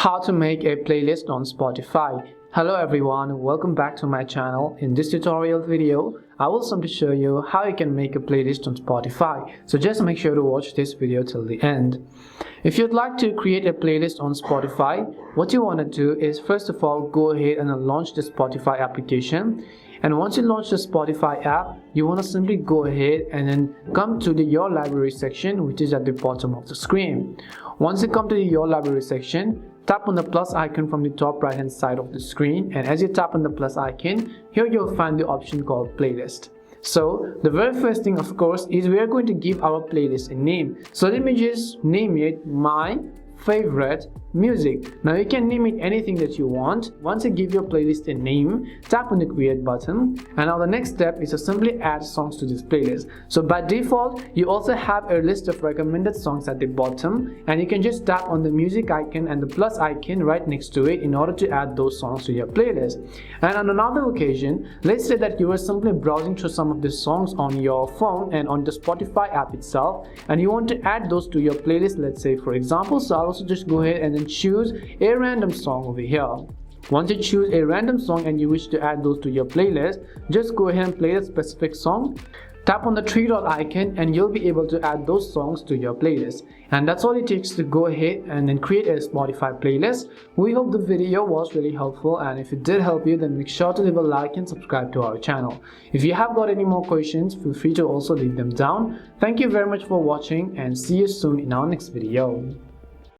How to make a playlist on Spotify. Hello everyone, welcome back to my channel. In this tutorial video, I will simply show you how you can make a playlist on Spotify. So just make sure to watch this video till the end. If you'd like to create a playlist on Spotify, what you want to do is first of all go ahead and launch the Spotify application. And once you launch the Spotify app, you want to simply go ahead and then come to the Your Library section, which is at the bottom of the screen. Once you come to the Your Library section, tap on the plus icon from the top right hand side of the screen, and as you tap on the plus icon, here you'll find the option called playlist. So the very first thing, of course, is we are going to give our playlist a name. So let me just name it My Favorite Music. Now you can name it anything that you want. Once you give your playlist a name, tap on the create button, and now the next step is to simply add songs to this playlist. So by default, you also have a list of recommended songs at the bottom, and you can just tap on the music icon and the plus icon right next to it in order to add those songs to your playlist. And on another occasion, let's say that you are simply browsing through some of the songs on your phone and on the Spotify app itself, and you want to add those to your playlist, let's say for example. So I'll also just go ahead and then choose a random song over here. Once you choose a random song and you wish to add those to your playlist, just go ahead and play that specific song. Tap on the three dot icon and you'll be able to add those songs to your playlist. And that's all it takes to go ahead and then create a Spotify playlist. We hope the video was really helpful, and if it did help you, then make sure to leave a like and subscribe to our channel. If you have got any more questions, feel free to also leave them down. Thank you very much for watching, and see you soon in our next video.